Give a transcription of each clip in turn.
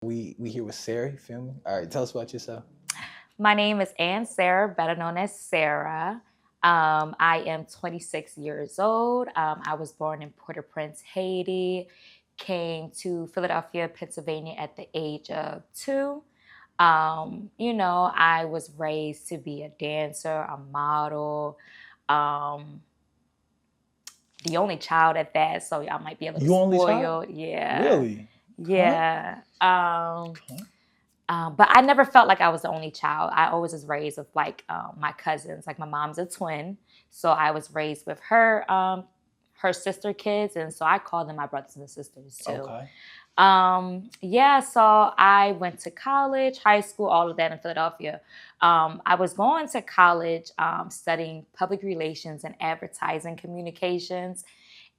We here with Sara, you feel me? All right, tell us about yourself. My name is AnneSara, better known as Sara. I am 26 years old. I was born in Port-au-Prince, Haiti. Came to Philadelphia, Pennsylvania at the age of 2. I was raised to be a dancer, a model, um, the only child at that. So I might be a little You only child? spoiled. Yeah. Really? Okay. Yeah. Okay. But I never felt like I was the only child. I always was raised with like my cousins. Like my mom's a twin, so I was raised with her sister kids, and so I call them my brothers and sisters too. Okay. Yeah, so I went to college, high school, all of that in Philadelphia. I was going to college studying public relations and advertising communications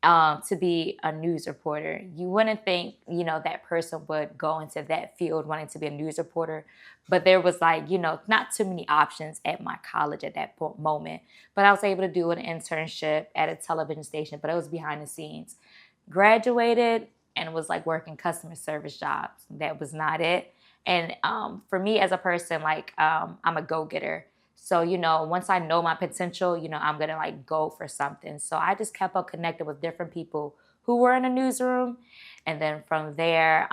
to be a news reporter. You wouldn't think, that person would go into that field wanting to be a news reporter, but there was like, not too many options at my college at that moment. But I was able to do an internship at a television station, but it was behind the scenes. Graduated and was like working customer service jobs. That was not it. And for me as a person, like I'm a go-getter. So, once I know my potential, I'm going to like go for something. So I just kept up connected with different people who were in a newsroom. And then from there,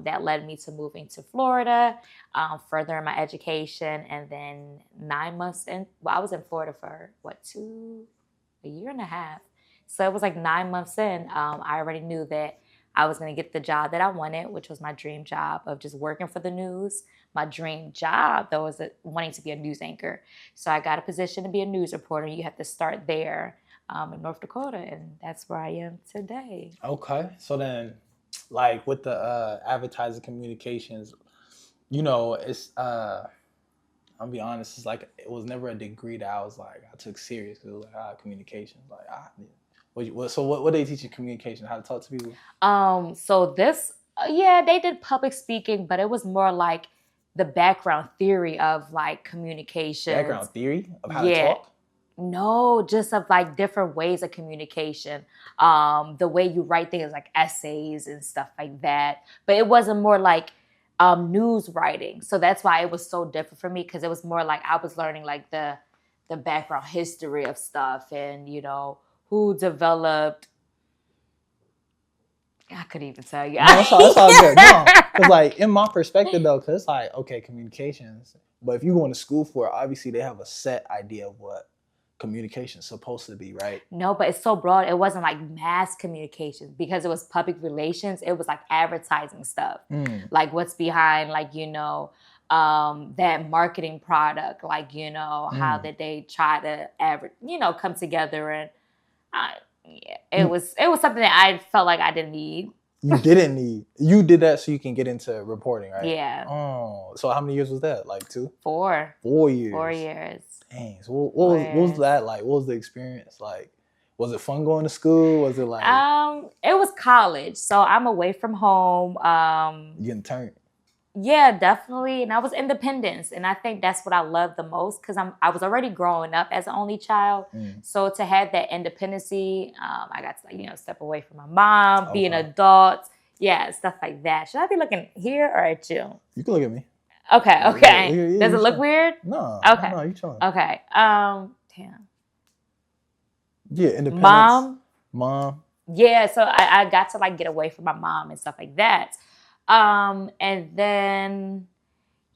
that led me to moving to Florida, further in my education. And then 9 months in, I was in Florida for a year and a half. So it was like 9 months in, I already knew that I was going to get the job that I wanted, which was my dream job of just working for the news. My dream job, though, was wanting to be a news anchor. So I got a position to be a news reporter. You have to start there in North Dakota, and that's where I am today. Okay. So then, like with the advertising communications, it's I'll be honest, it's like it was never a degree that I took serious because it was like communications. Like what they teach you communication, how to talk to people? So this, they did public speaking, but it was more like the background theory of like communication. Background theory of how to talk? No, just of like different ways of communication. The way you write things like essays and stuff like that. But it wasn't more like news writing. So that's why it was so different for me, because it was more like I was learning like the background history of stuff and, who developed. I couldn't even tell you. No, it's all good. No, because like in my perspective though, because it's like, okay, communications. But if you go into school for it, obviously they have a set idea of what communication is supposed to be, right? No, but it's so broad. It wasn't like mass communication because it was public relations. It was like advertising stuff, like what's behind, like, that marketing product, like, how did they try to come together. And it was something that I felt like I didn't need. You didn't need. You did that so you can get into reporting, right? Yeah. Oh, so how many years was that? Like 2? 4. 4 years. 4 years. Dang. So what was that like? What was the experience like? Was it fun going to school? Was it like? It was college, so I'm away from home. You getting turned? Yeah, definitely. And I was independent. And I think that's what I love the most, because I was already growing up as an only child. So to have that independency, I got to step away from my mom, be an adult. Yeah, stuff like that. Should I be looking here or at you? You can look at me. Okay. Yeah, Does it look weird? No. Okay. No, you chilling. Okay. Damn. Yeah, independence. Mom. Yeah, so I got to like get away from my mom and stuff like that. And then,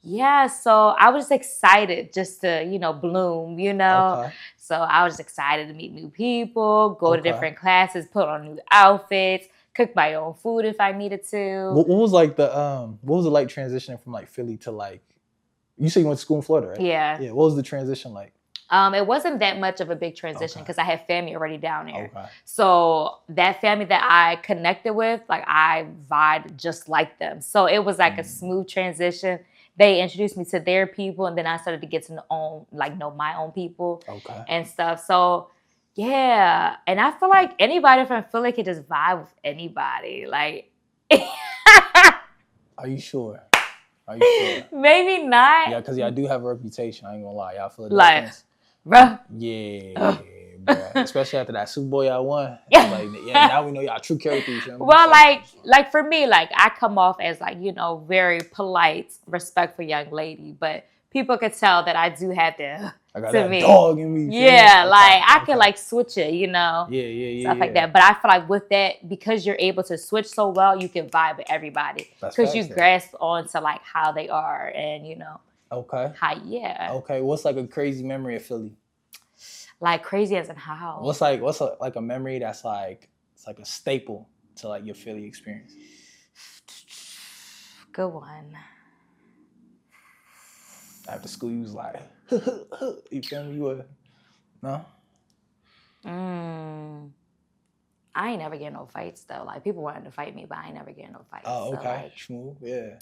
so I was just excited just to, bloom, Okay. So I was just excited to meet new people, go to different classes, put on new outfits, cook my own food if I needed to. What was like what was it like transitioning from like Philly to like, you said you went to school in Florida, right? Yeah. Yeah. What was the transition like? It wasn't that much of a big transition because I had family already down there. Okay. So that family that I connected with, like I vibed just like them. So it was like a smooth transition. They introduced me to their people, and then I started to get to know my own people and stuff. So yeah, and I feel like anybody from Philly could just vibe with anybody. Like, Are you sure? Maybe not. Yeah, because y'all do have a reputation. I ain't gonna lie, y'all Philadelphians. Like, bruh. Yeah, bro. Especially after that Super Bowl y'all won. Yeah. Like, yeah, now we know y'all true character. You feel me? Well, So, like for me, like I come off as like, you know, very polite, respectful young lady, but people could tell that I do have the I got to that me. dog in me. Yeah, Okay, like I okay. can like switch it, you know, Yeah. stuff like that. But I feel like with that, because you're able to switch so well, you can vibe with everybody because you grasp onto like how they are and you know. Okay. How Okay. What's like a crazy memory of Philly? Like crazy as in how? What's a memory that's like it's like a staple to like your Philly experience? Good one. After school, you was like, you feel me? You were no. I ain't never get no fights though. Like people wanted to fight me, but I ain't never get no fights. Oh, okay. So, like, smooth. Yeah.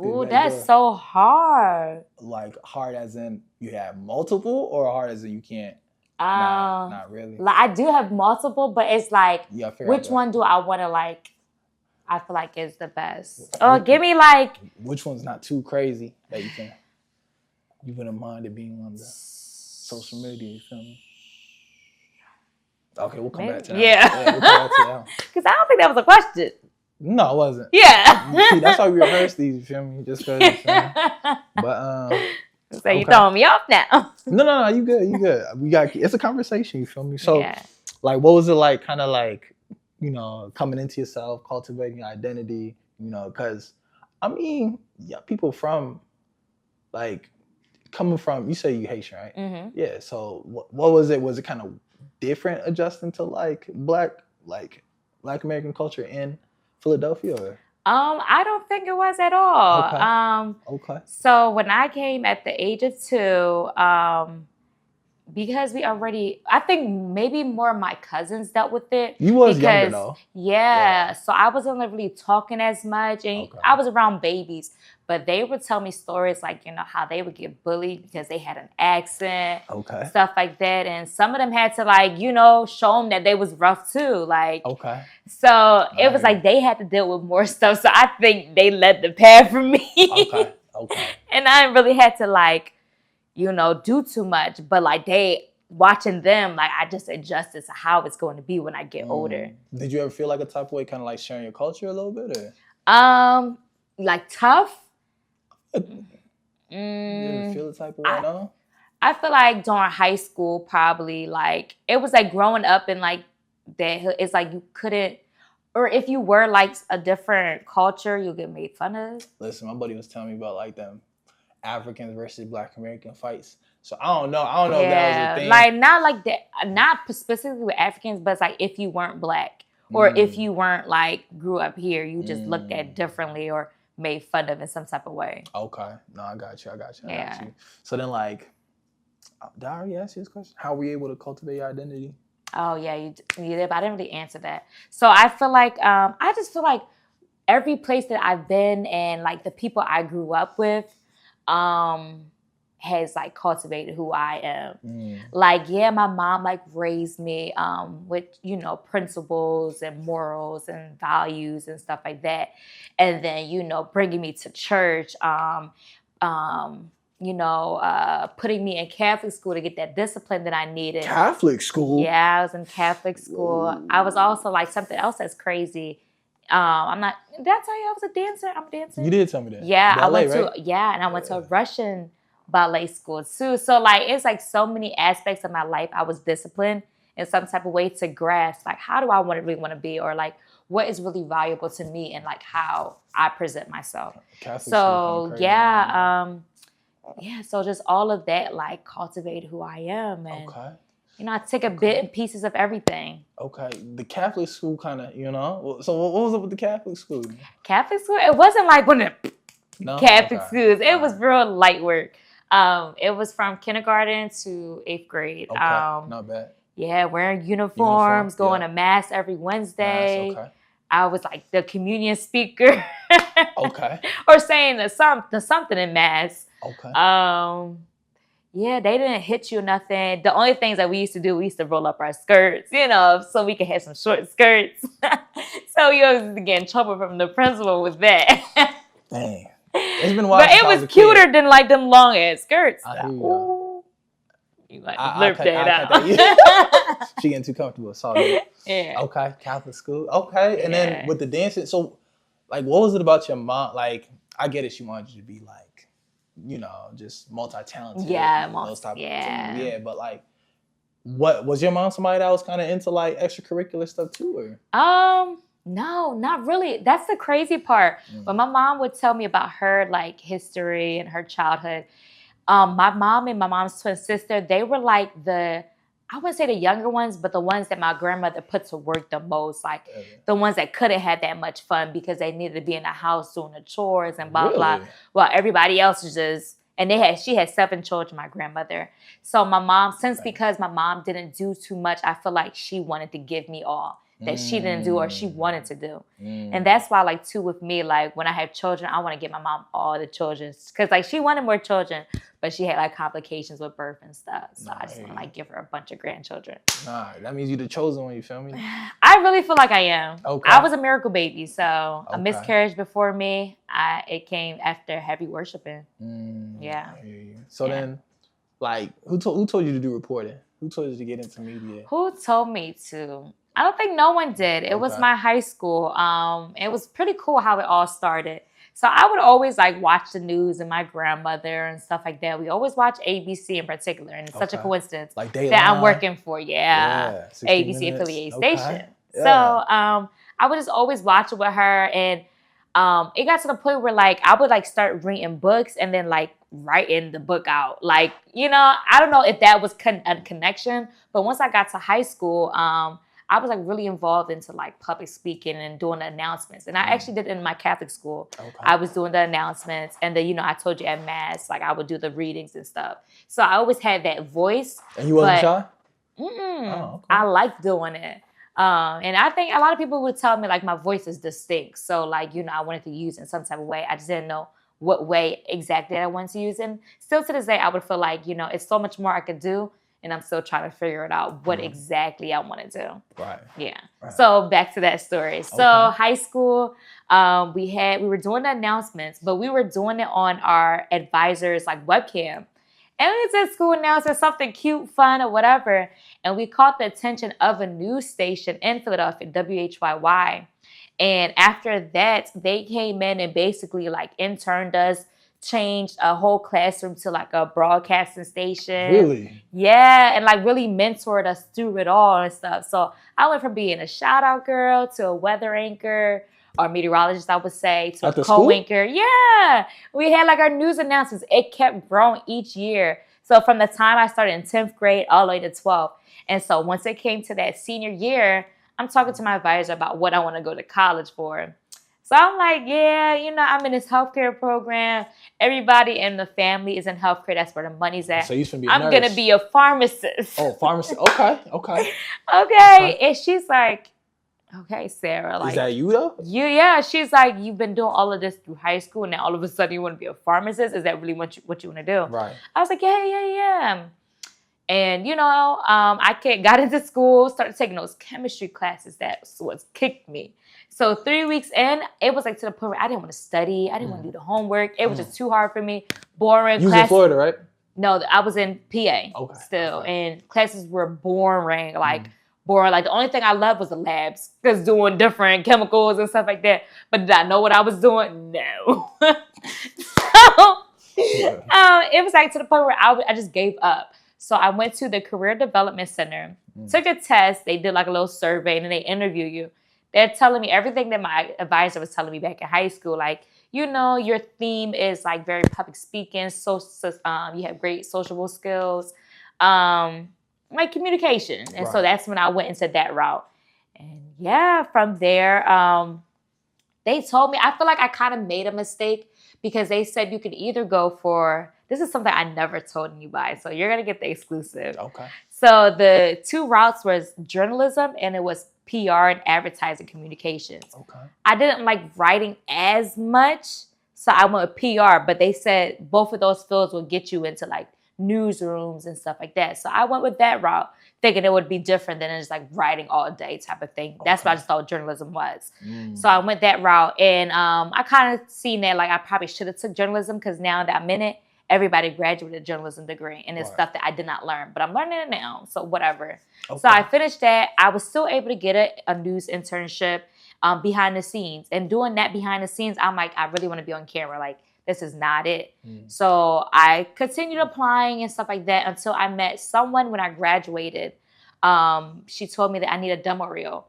Ooh, that's so hard. Like hard as in you have multiple, or hard as in you can't? Not really. Like I do have multiple, but it's like, which one do I want to like? I feel like is the best. Give me like. Which one's not too crazy that you wouldn't mind it being on the social media? You feel me? Okay, we'll come back to that. Yeah. We'll come back to that. Because I don't think that was a question. No, it wasn't. Yeah. See, that's why we rehearse these, you feel me? Just because, you feel me? But, so you throwing me off now. No, you good. It's a conversation, you feel me? So, like, what was it like, kind of like, you know, coming into yourself, cultivating your identity, you know, because, I mean, yeah, people from, like, coming from, you say you Haitian, right? Mm-hmm. Yeah, so what was it? Was it kind of different adjusting to, like, Black American culture in Philadelphia? Or? I don't think it was at all. Okay. So when I came at the age of 2, because I think maybe more of my cousins dealt with it. You was younger though. Yeah. So I wasn't really talking as much, and I was around babies. But they would tell me stories like, you know, how they would get bullied because they had an accent, stuff like that. And some of them had to like, you know, show them that they was rough too. Like, so it was like they had to deal with more stuff. So I think they led the path for me. Okay. And I really had to like, you know, do too much. But like watching them, like I just adjusted to how it's going to be when I get older. Did you ever feel like a type of way, kind of like sharing your culture a little bit? Or? Like tough? You ever feel the type of way, no? I feel like during high school, probably like it was like growing up in like that. It's like you couldn't, or if you were like a different culture, you'll get made fun of. Listen, my buddy was telling me about like them Africans versus Black American fights. So I don't know if that was a thing. Like not like that, not specifically with Africans, but it's like if you weren't Black or if you weren't like grew up here, you just looked at differently or made fun of in some type of way. Okay. No, I got you. Got you. So then like, did I already ask you this question? How were you able to cultivate your identity? Oh yeah, you did, but I didn't really answer that. So I feel like, I just feel like every place that I've been and like the people I grew up with, has like cultivated who I am. Like, yeah, my mom like raised me with, you know, principles and morals and values and stuff like that. And then, you know, bringing me to church, you know, putting me in Catholic school to get that discipline that I needed. Catholic school? Yeah, I was in Catholic school. Ooh. I was also like something else that's crazy. Did I tell you I was a dancer? I'm a dancer. You did tell me that. Yeah, ballet, and I went to a Russian ballet school too. So like it's like so many aspects of my life I was disciplined in some type of way to grasp like how do I really want to be, or like what is really valuable to me and like how I present myself. So so just all of that like cultivated who I am, and you know, I take a bit and pieces of everything. Okay. The Catholic school kind of, you know, so what was up with the Catholic school? Catholic school? It wasn't like one of the Catholic schools. It was real light work. It was from kindergarten to 8th grade. Okay, not bad. Yeah, wearing uniforms, going to mass every Wednesday. Mass, I was like the communion speaker. Or saying something in mass. Yeah, they didn't hit you or nothing. The only things that we used to do, we used to roll up our skirts, you know, so we could have some short skirts. So you always get in trouble from the principal with that. Dang. It's been a while. But it was cuter than like them long ass skirts. I hear you. You like I blurp cut that out. that. She getting too comfortable. It's all good. Yeah. Okay, Catholic school. Okay, and then Yeah. with the dancing, so like, what was it about your mom? Like, I get it. She wanted you to be like, just multi-talented. Yeah, those type of yeah. yeah. But like, what was your mom? Somebody that was kind of into like extracurricular stuff too, or? No, not really. That's the crazy part. When my mom would tell me about her like history and her childhood, my mom and my mom's twin sister, they were like I wouldn't say the younger ones, but the ones that my grandmother put to work the most, like the ones that couldn't have that much fun because they needed to be in the house doing the chores and blah, blah. Well, everybody else was just, and she had 7 children, my grandmother. So my mom, because my mom didn't do too much, I feel like she wanted to give me all that she didn't do or she wanted to do. And that's why, like, too, with me, like, when I have children, I want to give my mom all the children. Because, like, she wanted more children, but she had, like, complications with birth and stuff. So I just want to, like, give her a bunch of grandchildren. Nah, that means you're the chosen one, you feel me? I really feel like I am. Okay. I was a miracle baby, so a miscarriage before me, it came after heavy worshiping. Yeah. So then, like, who told you to do reporting? Who told you to get into media? Who told me to? I don't think no one did. It was my high school. It was pretty cool how it all started. So I would always like watch the news and my grandmother and stuff like that. We always watch ABC in particular, and it's such a coincidence like that I'm working for. ABC affiliate station. Yeah. So I would just always watch it with her, and it got to the point where like I would like start reading books and then like writing the book out. Like, I don't know if that was a connection, but once I got to high school, I was like really involved into like public speaking and doing the announcements. And I actually did it in my Catholic school. I was doing the announcements, and then, I told you at Mass, like I would do the readings and stuff. So I always had that voice. And you wasn't shy? I liked doing it. And I think a lot of people would tell me like my voice is distinct. So like, I wanted to use it in some type of way. I just didn't know what way exactly I wanted to use it. And still to this day, I would feel like, it's so much more I could do. And I'm still trying to figure it out what exactly I want to do. Right. Yeah. Right. So back to that story. So high school, we were doing the announcements, but we were doing it on our advisor's like webcam. And we was at school announcing something cute, fun, or whatever. And we caught the attention of a news station in Philadelphia, WHYY. And after that, they came in and basically like interned us, changed a whole classroom to like a broadcasting station. Really? Yeah, and like really mentored us through it all and stuff. So I went from being a shout out girl to a weather anchor or meteorologist, I would say, to a co-anchor. Yeah, we had like our news announcements. It kept growing each year. So from the time I started in 10th grade all the way to 12th. And so once it came to that senior year, I'm talking to my advisor about what I want to go to college for. So I'm like, I'm in this healthcare program. Everybody in the family is in healthcare. That's where the money's at. So you should be I'm going to be a pharmacist. Oh, pharmacist. Okay. Okay. And she's like, okay, Sara. Like, is that you though? Yeah. She's like, you've been doing all of this through high school, and now all of a sudden you want to be a pharmacist? Is that really what you want to do? Right. I was like, yeah. And, I got into school, started taking those chemistry classes. That was kicked me. So 3 weeks in, it was like to the point where I didn't want to study. I didn't want to do the homework. It was just too hard for me. Boring. You was in Florida, right? No, I was in PA still. And classes were boring. Boring. Like the only thing I loved was the labs. Because doing different chemicals and stuff like that. But did I know what I was doing? No. It was like to the point where I just gave up. So I went to the Career Development Center, took a test. They did like a little survey, and then they interview you. They're telling me everything that my advisor was telling me back in high school. Like, your theme is like very public speaking. So you have great sociable skills, like communication. And so that's when I went into that route. And yeah, from there, they told me, I feel like I kind of made a mistake because they said you could either go for, this is something I never told anybody, so you're going to get the exclusive. Okay. So the 2 routes was journalism and it was PR and advertising communications. Okay. I didn't like writing as much, so I went with PR, but they said both of those fields will get you into like newsrooms and stuff like that. So I went with that route, thinking it would be different than just like writing all day type of thing. That's what I just thought journalism was. So I went that route, and I kind of seen that like I probably should have took journalism because now that I'm in it, everybody graduated a journalism degree, and it's Right. stuff that I did not learn, but I'm learning it now, so whatever. Okay. So I finished that. I was still able to get a news internship behind the scenes, and doing that behind the scenes, I'm like, I really want to be on camera. Like, this is not it. So I continued applying and stuff like that until I met someone when I graduated. She told me that I need a demo reel.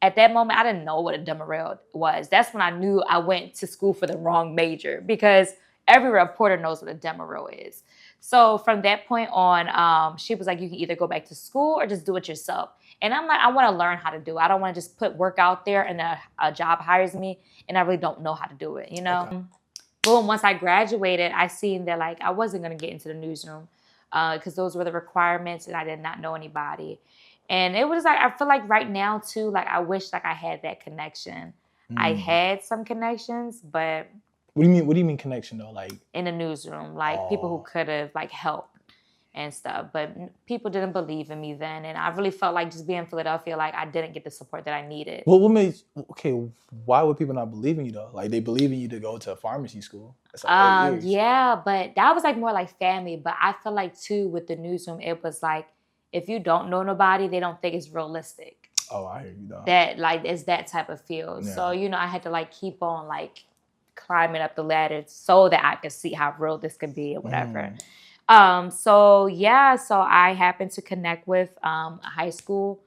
At that moment, I didn't know what a demo reel was. That's when I knew I went to school for the wrong major, because every reporter knows what a demo reel is. So from that point on, she was like, you can either go back to school or just do it yourself. And I'm like, I want to learn how to do it. I don't want to just put work out there and a job hires me and I really don't know how to do it, you know? Okay. Boom, once I graduated, I seen that like I wasn't going to get into the newsroom because those were the requirements and I did not know anybody. And it was like, I feel like right now too, like I wish like I had that connection. I had some connections, but. What do you mean connection though? Like in the newsroom, like people who could have like helped and stuff, but people didn't believe in me then. And I really felt like just being in Philadelphia, like I didn't get the support that I needed. Well, what made, why would people not believe in you though? Like they believe in you to go to a pharmacy school. That's like 8 years. Yeah, but that was like more like family. But I feel like too with the newsroom, it was like, if you don't know nobody, they don't think it's realistic. Oh, I hear you though. That like, it's that type of field. Yeah. So, you know, I had to like keep on like climbing up the ladder so that I could see how real this could be or whatever. So I happened to connect with a high school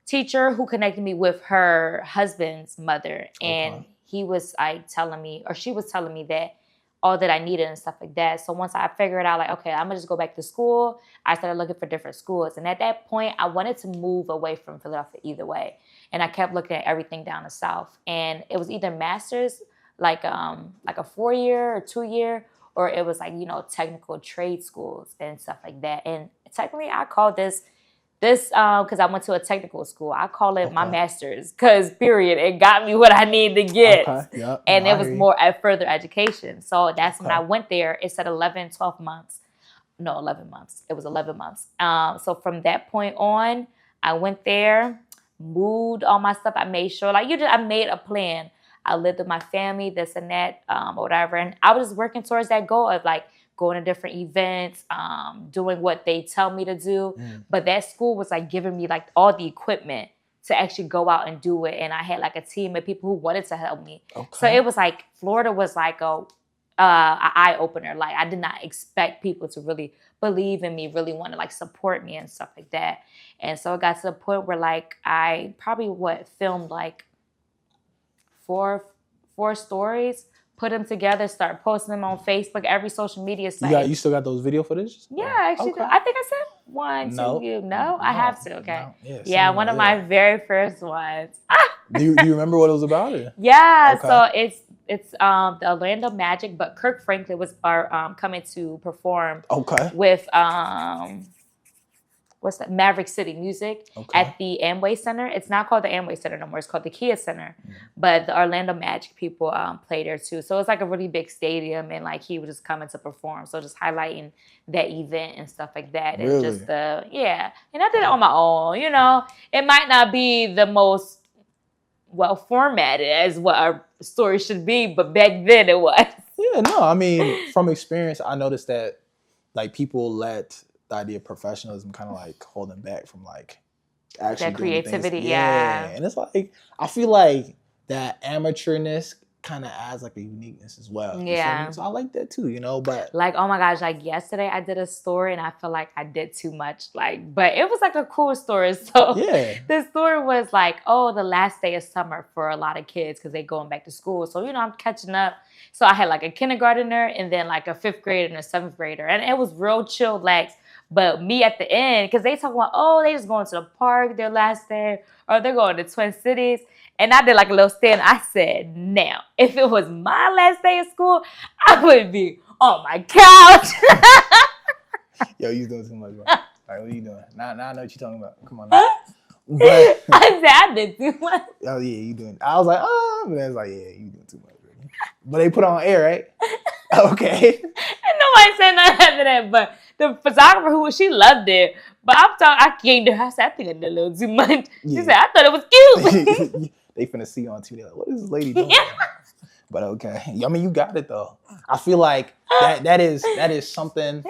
teacher who connected me with her husband's mother. And he was like telling me, or she was telling me that all that I needed and stuff like that. So once I figured out like, okay, I'm gonna just go back to school, I started looking for different schools. And at that point, I wanted to move away from Philadelphia either way. And I kept looking at everything down the South. And it was either master's, like a 4-year or 2-year, or it was like, you know, technical trade schools and stuff like that. And technically I called this because I went to a technical school. I call it my master's because period, it got me what I need to get. And it was more at further education. So that's when I went there. It said 11 months. It was 11 months. So from that point on, I went there, moved all my stuff. I made sure, I made a plan. I lived with my family, this and that, or whatever. And I was just working towards that goal of like going to different events, doing what they tell me to do. But that school was like giving me like all the equipment to actually go out and do it. And I had like a team of people who wanted to help me. So it was like, Florida was like a eye opener. Like I did not expect people to really believe in me, really want to like support me and stuff like that. And so it got to the point where like I probably filmed like four stories, put them together, start posting them on Facebook, every social media site. You still got those video footage? Yeah, actually, I think I sent one to you. No, I have to. Okay. No. Yeah, one of my very first ones. do you remember what it was about? Yeah, so it's the Orlando Magic, but Kirk Franklin was coming to perform. With what's that? Maverick City Music at the Amway Center. It's not called the Amway Center no more. It's called the Kia Center. But the Orlando Magic people play there too. So it's like a really big stadium, and like he was just coming to perform. So just highlighting that event and stuff like that. Really? And just and I did it on my own. You know, it might not be the most well formatted as what our story should be, but back then it was. Yeah, no, I mean, from experience, I noticed that like people let the idea of professionalism kind of like hold them back from like actually that creativity. Yeah, and it's like I feel like that amateurness kind of adds like a uniqueness as well. Yeah, so I like that too, you know. But like, oh my gosh, like yesterday I did a story and I feel like I did too much, like, but it was like a cool story. So yeah, the story was like, oh, the last day of summer for a lot of kids because they going back to school. So you know, I'm catching up. So I had like a kindergartner and then like a 5th grader and a 7th grader, and it was real chill, like. But me at the end, because they talk about, oh, they just going to the park their last day, or they're going to Twin Cities. And I did like a little stand. I said, now, if it was my last day of school, I would be on my couch. Yo, you doing too much, bro. All right, what are you doing? Now I know what you're talking about. Come on now. But I said, I did too much. Oh, yeah, you doing. I was like, oh, but I was like, yeah, you doing too much, bro. But they put it on air, right? Okay. And nobody said nothing after that, but the photographer she loved it. But I came to her, I said, I think I did a little too much. She said, I thought it was cute. They finna see on TV, like, what is this lady doing? But okay. I mean, you got it though. I feel like that is something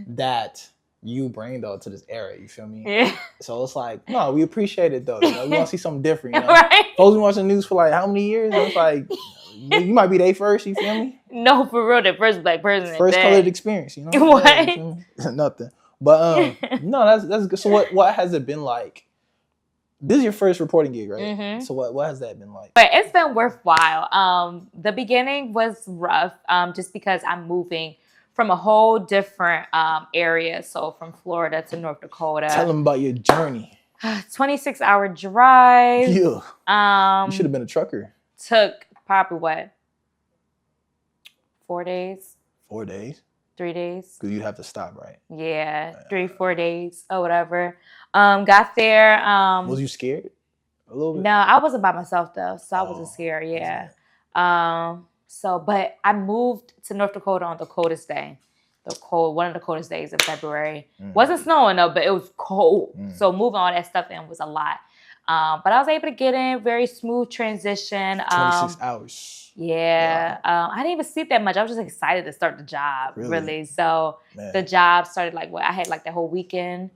that you bring though to this era. You feel me? Yeah. So it's like, no, we appreciate it though. You know, we want to see something different. You know, Right? folks been watching the news for like how many years? And it's like, you might be their first. You feel me? No, for real, the first black person. First colored experience. You know? What? Yeah, you feel me? Nothing. But no, that's good. So what has it been like? This is your first reporting gig, right? Mm-hmm. So what has that been like? But it's been worthwhile. The beginning was rough, just because I'm moving from a whole different area. So from Florida to North Dakota. Tell them about your journey. 26-hour drive. Yeah. You should have been a trucker. Took probably what? 4 days? 4 days? 3 days. Because you'd have to stop, right? Yeah, 3-4 days or whatever. Got there. Was you scared a little bit? No, I wasn't by myself though, so I wasn't scared. Yeah. But I moved to North Dakota on the coldest day. One of the coldest days in February. Wasn't snowing though, but it was cold. So moving all that stuff in was a lot. But I was able to get in, very smooth transition. 26 hours. Yeah. Wow. I didn't even sleep that much. I was just excited to start the job, really. So the job started I had like the whole weekend,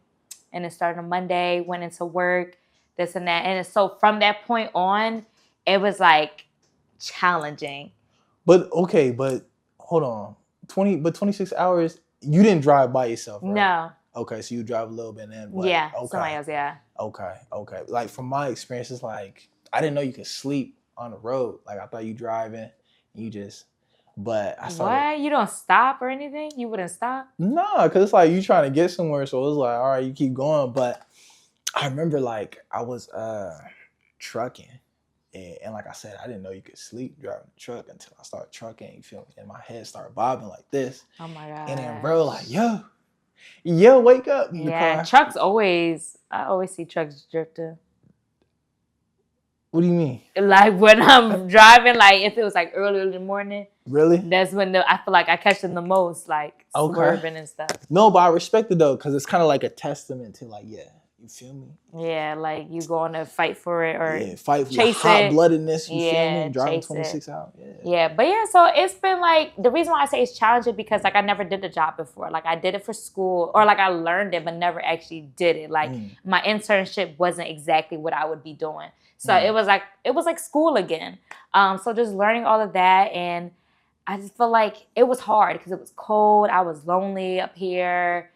and it started on Monday, went into work, this and that. And so from that point on, it was like challenging. But hold on. 26 hours, you didn't drive by yourself, right? No. Okay, so you drive a little bit then. Yeah, somebody else, yeah. Okay. Like from my experience, it's like I didn't know you could sleep on the road. Like I thought you driving, but I started. What? You don't stop or anything? You wouldn't stop? No, because it's like you trying to get somewhere, so it's like, all right, you keep going. But I remember like I was trucking. And like I said, I didn't know you could sleep driving the truck until I started trucking, you feel me? And my head started bobbing like this. Oh my God. And then bro, like, yo, wake up. Yeah, trucks I always see trucks drifting. What do you mean? Like when I'm driving, like if it was like early in the morning. Really? That's when I feel like I catch them the most, like swerving and stuff. No, but I respect it though, because it's kind of like a testament to like, you feel me? Yeah, like you going to fight for it or fight for chase your hot-bloodedness, you feel me? Driving chase 26 hours. But so it's been like, the reason why I say it's challenging because like I never did the job before. Like I did it for school, or like I learned it but never actually did it. Like my internship wasn't exactly what I would be doing. So it was like school again. So just learning all of that, and I just feel like it was hard because it was cold. I was lonely up here.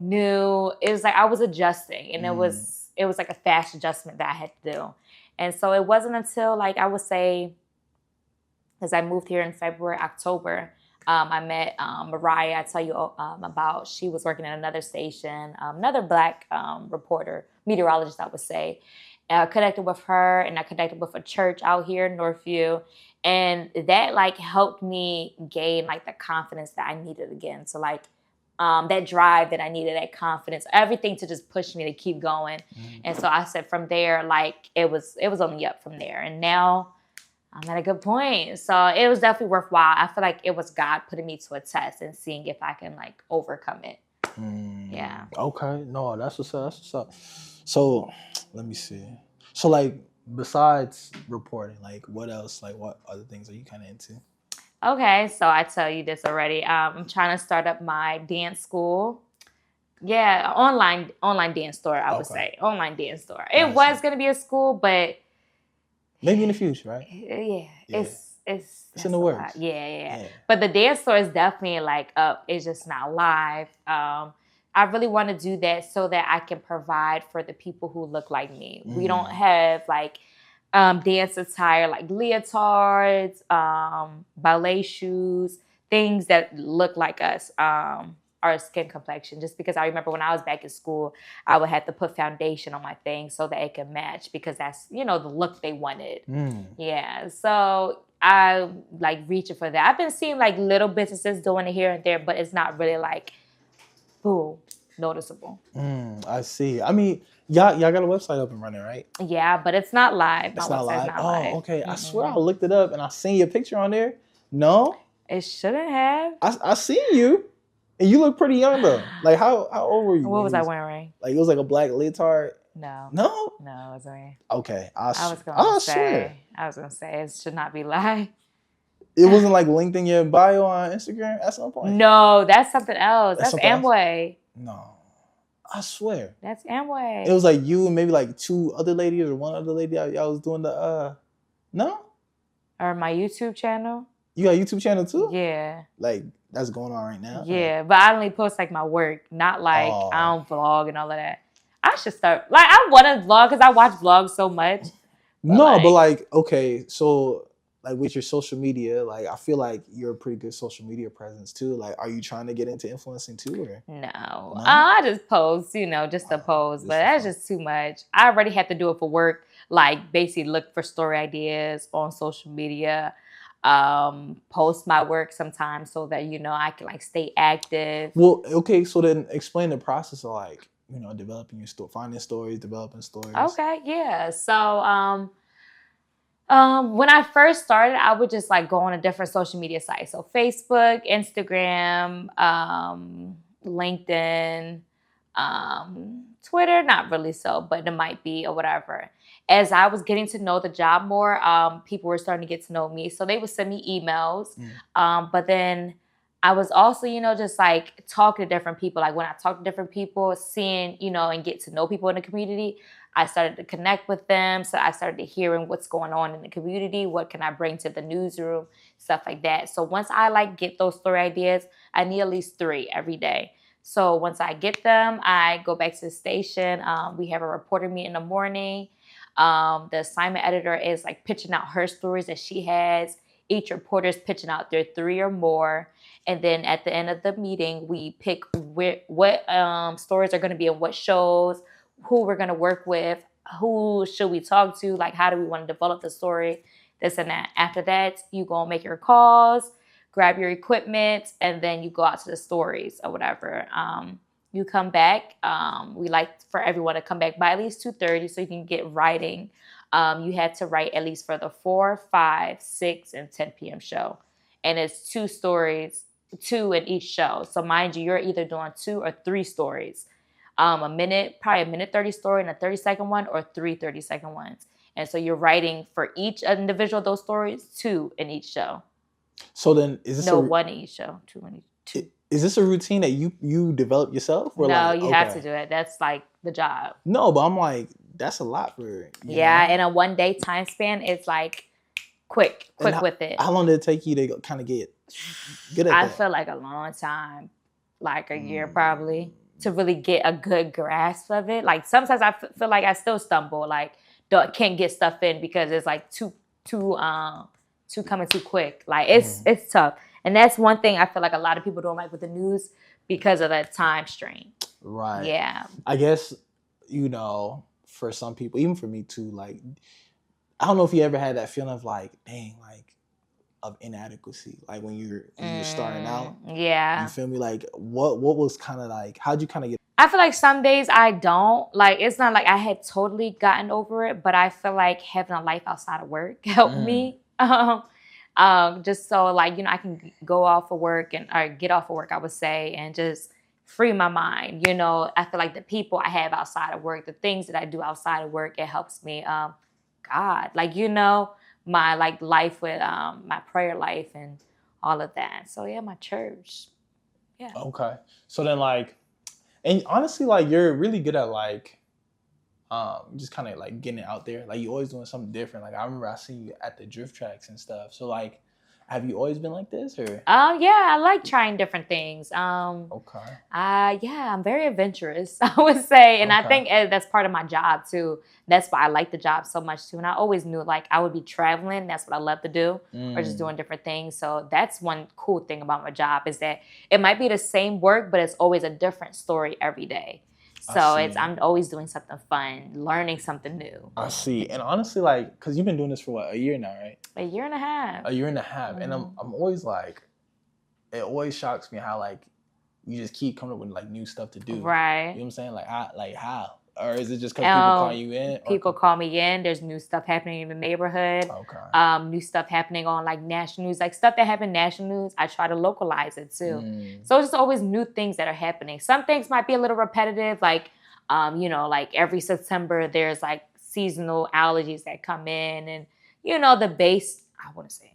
New. It was like I was adjusting, and it was like a fast adjustment that I had to do. And so it wasn't until like I would say, as I moved here in February, October, I met Mariah. I tell you about. She was working at another station, another Black reporter, meteorologist, I would say. I connected with her, and I connected with a church out here in Northview, and that like helped me gain like the confidence that I needed again. So like. That drive that I needed, that confidence, everything to just push me to keep going. And so I said from there, like it was only up from there. And now I'm at a good point. So it was definitely worthwhile. I feel like it was God putting me to a test and seeing if I can like overcome it. Yeah. Okay. No, that's what's up. So let me see. So like besides reporting, like what else? Like what other things are you kind of into? Okay, so I tell you this already. I'm trying to start up my dance school. Yeah, online dance store, I would say. Online dance store. It was going to be a school, but... Maybe in the future, right? Yeah. It's in the works. Yeah. But the dance store is definitely like up. It's just not live. I really want to do that so that I can provide for the people who look like me. We don't have like... dance attire like leotards, ballet shoes, things that look like us, our skin complexion. Just because I remember when I was back in school, I would have to put foundation on my thing so that it could match because that's, the look they wanted. Yeah, so I like reaching for that. I've been seeing like little businesses doing it here and there, but it's not really like, boom, noticeable. I see. I mean, y'all got a website up and running, right? Yeah, but it's not live. It's not live? Oh, okay. I swear I looked it up and I seen your picture on there. No? It shouldn't have. I seen you. And you look pretty young, though. Like, how old were you? What was I wearing? Like, it was like a black leotard? No. No? No, I wasn't. Okay. I was going to say, it should not be live. It wasn't like linked in your bio on Instagram at some point? No, that's something else. That's something else? Amway. No. I swear. That's Amway. It was like you and maybe like 2 other ladies or 1 other lady y'all was doing the no? Or my YouTube channel. You got a YouTube channel too? Yeah. Like that's going on right now? Yeah, but I only post like my work, not like I don't vlog and all of that. I should start. Like I want to vlog because I watch vlogs so much. But like okay, so like with your social media, like I feel like you're a pretty good social media presence too. Like, are you trying to get into influencing too, or no? I just post, just to post, but that's just too much. I already have to do it for work. Like basically look for story ideas on social media, post my work sometimes so that I can like stay active. Well, okay, so then explain the process of like developing your story, finding stories, developing stories. Okay, yeah. So when I first started, I would just like go on a different social media site. So Facebook, Instagram, LinkedIn, Twitter, not really so, but it might be or whatever. As I was getting to know the job more, people were starting to get to know me. So they would send me emails. But then I was also, just like talking to different people. Like when I talk to different people, seeing, and get to know people in the community, I started to connect with them. So I started hearing what's going on in the community. What can I bring to the newsroom? Stuff like that. So once I like get those story ideas, I need at least 3 every day. So once I get them, I go back to the station. We have a reporter meet in the morning. The assignment editor is like pitching out her stories that she has. Each reporter is pitching out their 3 or more. And then at the end of the meeting, we pick what stories are going to be in what shows, who we're going to work with, who should we talk to, like how do we want to develop the story, this and that. After that, you go and make your calls, grab your equipment, and then you go out to the stories or whatever. You come back. We like for everyone to come back by at least 2:30 so you can get writing. You had to write at least for the 4, 5, 6, and 10 p.m. show. And it's 2 stories, 2 in each show. So mind you, you're either doing 2 or 3 stories. Probably a minute 30 story and a 30-second one, or 3 30-second ones. And so you're writing for each individual of those stories, 2 in each show. So then is this 1 in each show, 2 in each. 2. Is this a routine that you develop yourself? Or no, you have to do it. That's like the job. No, but I'm like, that's a lot for in a 1 day time span, it's like quick with it. How long did it take you to kind of get good at that? I feel like a long time, like a year probably, to really get a good grasp of it. Like sometimes I feel like I still stumble, like can't get stuff in because it's like too coming too quick. Like it's tough. And that's one thing I feel like a lot of people don't like with the news because of that time strain. Right. Yeah. I guess, for some people, even for me too, like, I don't know if you ever had that feeling of like, dang, like, of inadequacy. Like when you're starting out. Yeah. You feel me? Like what was kind of like, how'd you kind of get? I feel like some days I don't. Like it's not like I had totally gotten over it, but I feel like having a life outside of work helped me. Just so like, I can go off of work or get off of work, I would say, and just free my mind. I feel like the people I have outside of work, the things that I do outside of work, it helps me. God, like, my like life with my prayer life and all of that. So yeah, my church. Yeah. Okay. So then like, and honestly, like you're really good at like, just kind of like getting it out there. Like you always doing something different. Like I remember I seen you at the drift tracks and stuff. So like, have you always been like this or? Yeah, I like trying different things. Okay. Yeah, I'm very adventurous, I would say. And I think that's part of my job too. That's why I like the job so much too. And I always knew like I would be traveling. That's what I love to do, or just doing different things. So that's one cool thing about my job is that it might be the same work, but it's always a different story every day. So I'm always doing something fun, learning something new. I see. And honestly, like, because you've been doing this for what, a year now, right? A year and a half. A year and a half. And I'm always like, it always shocks me how like you just keep coming up with like new stuff to do. Right. You know what I'm saying? Like how? Or is it just because people call you in? People call me in. There's new stuff happening in the neighborhood. Okay. New stuff happening on like national news. Like stuff that happened national news, I try to localize it too. So it's just always new things that are happening. Some things might be a little repetitive. Like, like every September there's like seasonal allergies that come in and, the base, I want to say,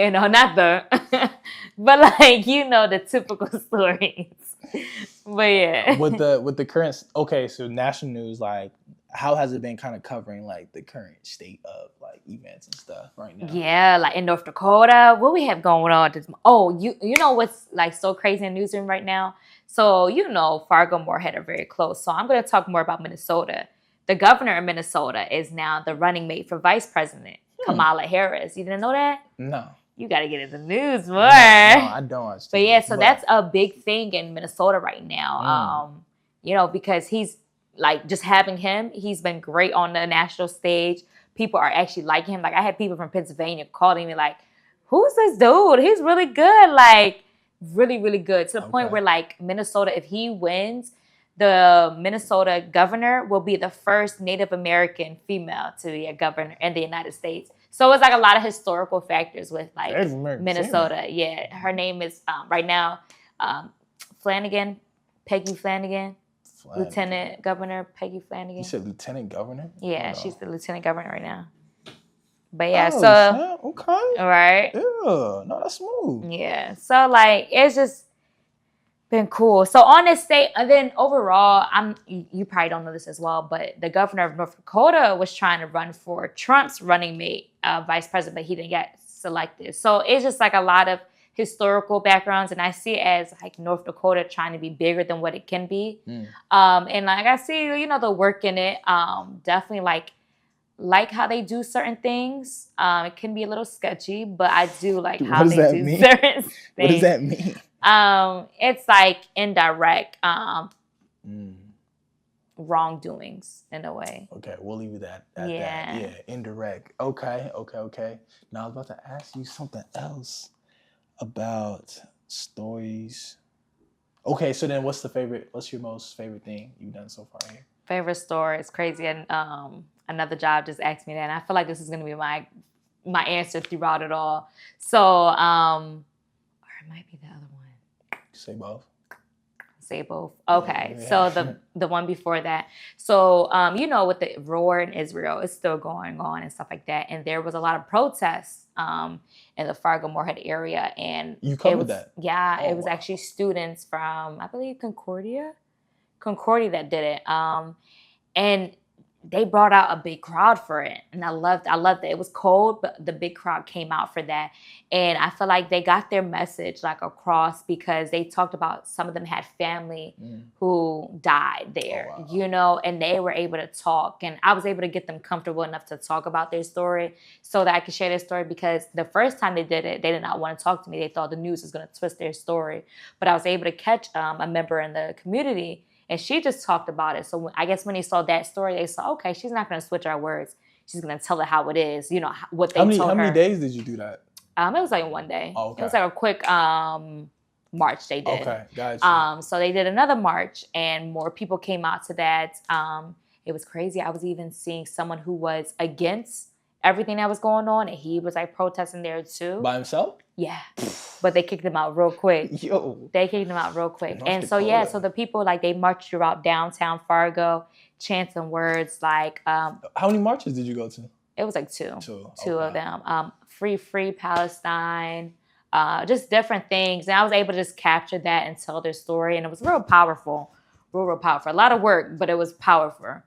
You know, not the, but like, you know, the typical stories. But yeah. With the current, okay, so national news, like, how has it been kind of covering like the current state of like events and stuff right now? Yeah, like in North Dakota, what we have going on? Oh, you know what's like so crazy in the newsroom right now? So you know Fargo and Moorhead are very close. So I'm going to talk more about Minnesota. The governor of Minnesota is now the running mate for vice president, Kamala Harris. You didn't know that? No. You got to get in the news more. No, I don't. But yeah, so that's a big thing in Minnesota right now. You know, because he's like just having him, he's been great on the national stage. People are actually liking him. Like I had people from Pennsylvania calling me like, who's this dude? He's really good. Like really, really good. To the point where like Minnesota, if he wins, the Minnesota governor will be the first Native American female to be a governor in the United States. So it's like a lot of historical factors with like Minnesota. Yeah, her name is right now Peggy Flanagan. Lieutenant Governor Peggy Flanagan. You said Lieutenant Governor? Yeah, she's the Lieutenant Governor right now. But yeah, so okay, right? Yeah, no, that's smooth. Yeah, so like it's just been cool. So on this state, and then overall, you probably don't know this as well, but the governor of North Dakota was trying to run for Trump's running mate, vice president, but he didn't get selected. So it's just like a lot of historical backgrounds, and I see it as like North Dakota trying to be bigger than what it can be. And like I see, you know, the work in it. Definitely like how they do certain things. It can be a little sketchy, but I do like how they do certain things. What does that mean? It's like indirect wrongdoings in a way. Okay, we'll leave it at that. Yeah, indirect. Okay. Now I was about to ask you something else about stories. Okay, so then what's your most favorite thing you've done so far here? Favorite story is crazy. And another job just asked me that. And I feel like this is going to be my answer throughout it all. So, or it might be the other one. Say both. Say both. Okay. Yeah. So the one before that. So, you know, with the war in Israel, it's still going on and stuff like that. And there was a lot of protests in the Fargo Moorhead area. And you covered that? Yeah. It was actually students from, I believe, Concordia that did it. And they brought out a big crowd for it. And I loved it. It was cold, but the big crowd came out for that. And I feel like they got their message like across because they talked about some of them had family who died there, you know, and they were able to talk. And I was able to get them comfortable enough to talk about their story so that I could share their story, because the first time they did it, they did not want to talk to me. They thought the news was going to twist their story. But I was able to catch a member in the community, and she just talked about it. So I guess when they saw that story, they saw, okay, she's not going to switch our words. She's going to tell it how it is, you know, what they told her. How many days did you do that? It was like one day. Oh, okay. It was like a quick march they did. Okay, gotcha. So they did another march, and more people came out to that. It was crazy. I was even seeing someone who was against everything that was going on, and he was like protesting there too. By himself? Yeah. But they kicked him out real quick. Yo. They kicked him out real quick. And so, yeah, so the people, like, they marched throughout downtown Fargo, chanting words like... how many marches did you go to? It was like two. Two of them. Free Palestine, just different things. And I was able to just capture that and tell their story. And it was real powerful. Real powerful. A lot of work, but it was powerful.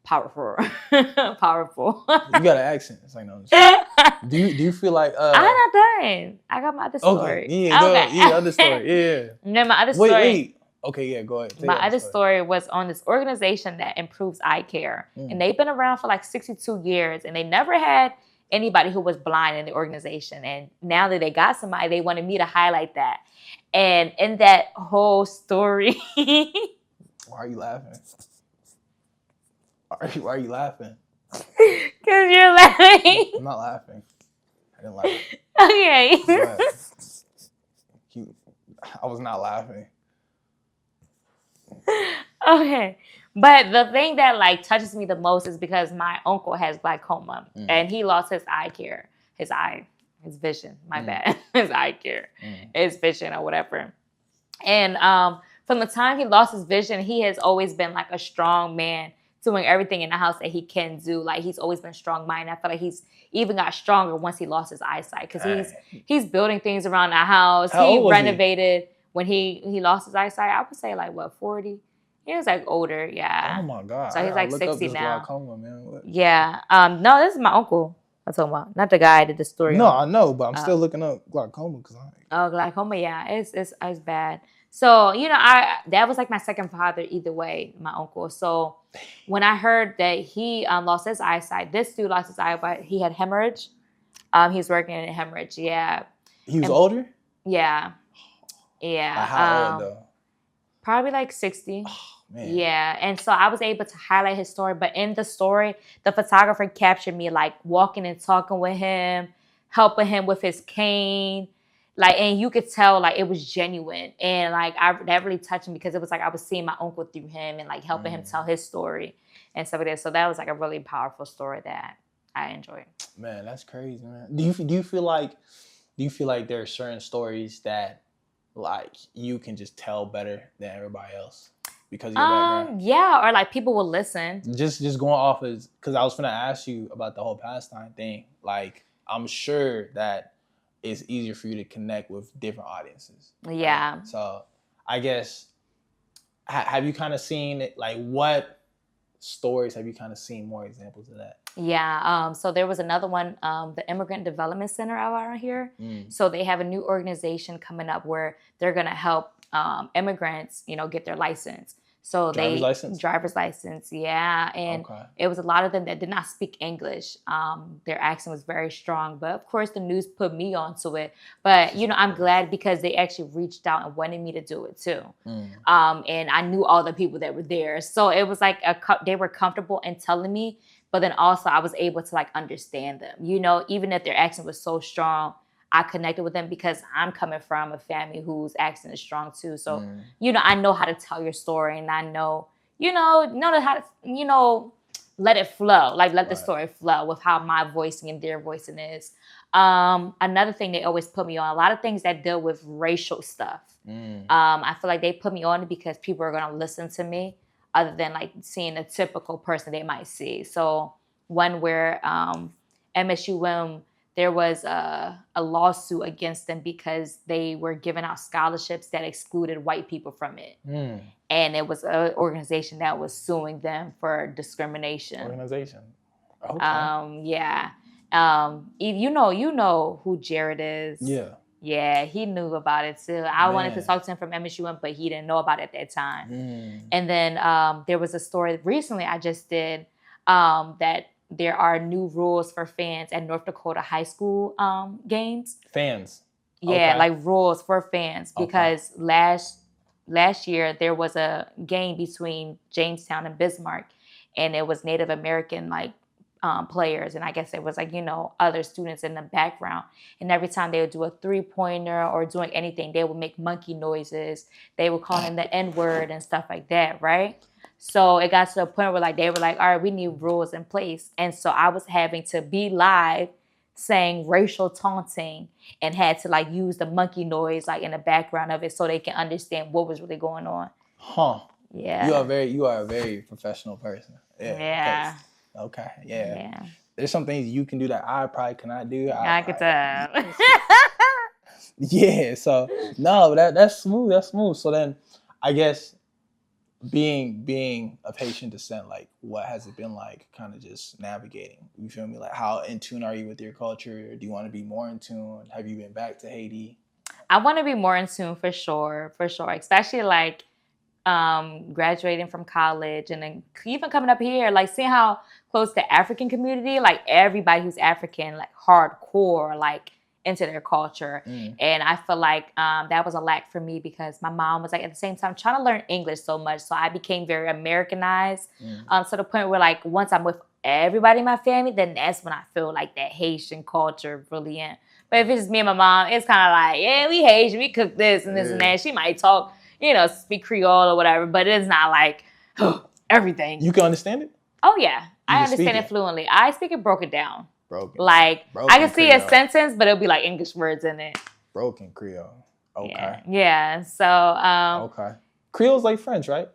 Powerful. You got an accent. It's like, no. Do you feel like I'm not done. I got my other story. Okay. Yeah, other story. Yeah. No, my other story. Wait. Okay, yeah, go ahead. My other story was on this organization that improves eye care. And they've been around for like 62 years, and they never had anybody who was blind in the organization. And now that they got somebody, they wanted me to highlight that. And in that whole story. Why are you laughing? Why are you laughing? Because you're laughing. I'm not laughing. I didn't laugh. Okay. I was not laughing. Okay. But the thing that like touches me the most is because my uncle has glaucoma and he lost his eye care. His vision. My bad. His eye care. His vision or whatever. And from the time he lost his vision, he has always been like a strong man doing everything in the house that he can do. Like, he's always been strong-minded. I feel like he's even got stronger once he lost his eyesight, because he's building things around the house. How he old was renovated when he lost his eyesight. I would say, like, what, 40? He was, like, older, yeah. Oh, my God. So he's, like, 60 now. Glaucoma, man. What? Yeah. No, this is my uncle I'm talking about. Not the guy I did the story No, on. I know, but I'm still looking up glaucoma. Glaucoma, yeah. It's bad. So, that was like my second father either way, my uncle. So when I heard that he lost his eyesight, this dude lost his eye, but he had hemorrhage. He was working in a hemorrhage, yeah. He was older? Yeah. Yeah. Like how old, though? Probably like 60. Oh, man. Yeah. And so I was able to highlight his story. But in the story, the photographer captured me like walking and talking with him, helping him with his cane. Like, and you could tell like it was genuine. And like that really touched me, because it was like I was seeing my uncle through him and like helping him tell his story and stuff like that. So that was like a really powerful story that I enjoyed. Man, that's crazy, man. Do you feel like there are certain stories that like you can just tell better than everybody else because of your background? Yeah, or like people will listen. Just going off as, because I was gonna ask you about the whole pastime thing. Like, I'm sure that it's easier for you to connect with different audiences. Yeah. Right? So I guess, have you kind of seen it? Like, what stories have you kind of seen more examples of that? Yeah. So there was another one, the Immigrant Development Center out around here. So they have a new organization coming up where they're going to help immigrants, get their license. So driver's license. Yeah. And it was a lot of them that did not speak English. Their accent was very strong, but of course the news put me onto it. But, I'm glad because they actually reached out and wanted me to do it too. And I knew all the people that were there. So it was like they were comfortable in telling me, but then also I was able to like understand them, even if their accent was so strong. I connected with them because I'm coming from a family whose accent is strong too. So, I know how to tell your story, and I know, how to, let it flow, like let the story flow with how my voicing and their voicing is. Another thing they always put me on, a lot of things that deal with racial stuff. I feel like they put me on because people are going to listen to me other than like seeing a typical person they might see. So one where MSUM, there was a lawsuit against them because they were giving out scholarships that excluded white people from it. And it was an organization that was suing them for discrimination. Organization. Okay. Yeah. You know who Jared is. Yeah. Yeah, he knew about it too. I wanted to talk to him from MSUM, but he didn't know about it at that time. And then there was a story recently I just did that there are new rules for fans at North Dakota high school games. Fans? Yeah, like rules for fans. Because last year there was a game between Jamestown and Bismarck, and it was Native American players, and I guess it was other students in the background. And every time they would do a 3-pointer or doing anything, they would make monkey noises. They would call him the N-word and stuff like that, right? So it got to the point where they were like, all right, we need rules in place. And so I was having to be live saying racial taunting and had to use the monkey noise in the background of it so they can understand what was really going on. Huh. Yeah. You are a very professional person. Yeah. Okay. Yeah. There's some things you can do that I probably cannot do. I could tell. Yeah. So no, that's smooth. That's smooth. So then I guess being of Haitian descent, what has it been like kind of just navigating? You feel me? How in tune are you with your culture? Do you want to be more in tune? Have you been back to Haiti? I want to be more in tune for sure. Especially graduating from college and then even coming up here, seeing how close the African community, everybody who's African, hardcore, into their culture. And I feel like that was a lack for me because my mom was at the same time trying to learn English so much. So I became very Americanized to the point where once I'm with everybody in my family, then that's when I feel that Haitian culture really in. But if it's just me and my mom, it's kind of yeah, we Haitian, we cook this and this and that. She might talk, speak Creole or whatever, but it's not everything. You can understand it? Oh yeah, I understand it fluently. I speak it broken down. Broken I can see Creole. A sentence, but it'll be English words in it. Broken Creole. Okay. Yeah. So. Okay. Creole's like French, right?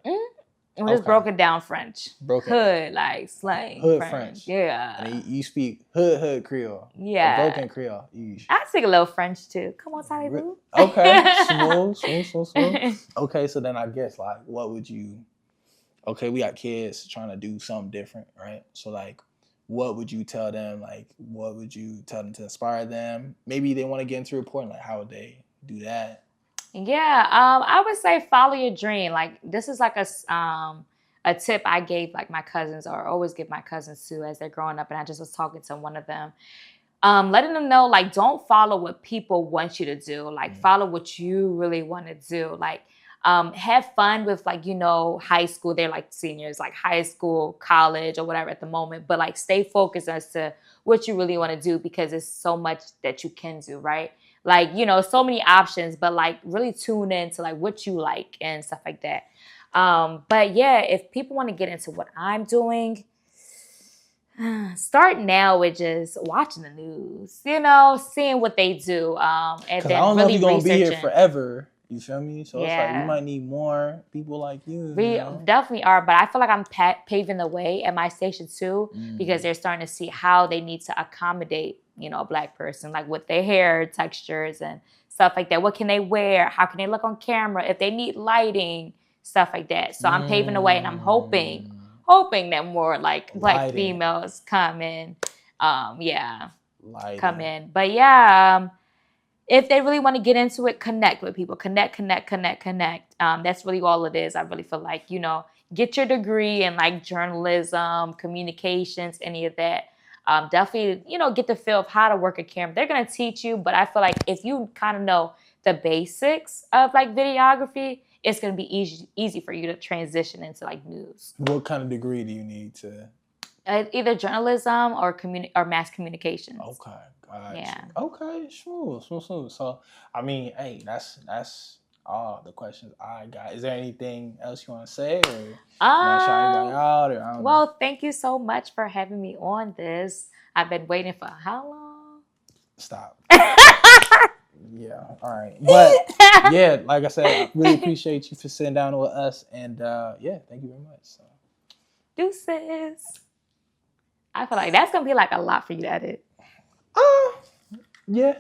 Just broken down French. Hood, like slang. Hood French. Yeah. And you speak hood Creole. Yeah. Broken Creole. I speak a little French too. Come on, Sally. Okay. Smooth. Okay, so then I guess like what would you we got kids trying to do something different, right? So like what would you tell them? Like what would you tell them to inspire them? Maybe they want to get into reporting, like how would they do that? Yeah, I would say follow your dream. Like this is like a tip I gave like my cousins, or always give my cousins too, as they're growing up. And I just was talking to one of them, letting them know like don't follow what people want you to do. Like follow what you really want to do. Like have fun with like high school. They're like seniors, like high school, college, or whatever at the moment. But like stay focused as to what you really want to do, because it's so much that you can do, right? Like, so many options, but like really tune into like what you like and stuff like that. But yeah, if people want to get into what I'm doing, start now with just watching the news, seeing what they do. And then I don't really know if you're going to be here researching. forever. You feel me? So it's like you might need more people like you. We definitely are, but I feel like I'm paving the way at my station too, because they're starting to see how they need to accommodate, a Black person, like with their hair textures and stuff like that. What can they wear? How can they look on camera? If they need lighting, stuff like that. So I'm paving the way, and I'm hoping that more like Black females come in. Come in. But yeah. If they really want to get into it, connect with people. Connect. That's really all it is. I really feel like, get your degree in like journalism, communications, any of that. Definitely, get the feel of how to work a camera. They're going to teach you, but I feel like if you kind of know the basics of like videography, it's going to be easy for you to transition into like news. What kind of degree do you need to? Either journalism or mass communications. Okay. Gotcha. Yeah. Okay. Smooth. So, I mean, hey, that's all the questions I got. Is there anything else you want to say, or you want to shout anybody out? Or I don't know. Thank you so much for having me on this. I've been waiting for how long? Stop. Yeah. All right. But yeah, like I said, I really appreciate you for sitting down with us, and yeah, thank you very much. So. Deuces. I feel like that's gonna be like a lot for you to edit. Yeah.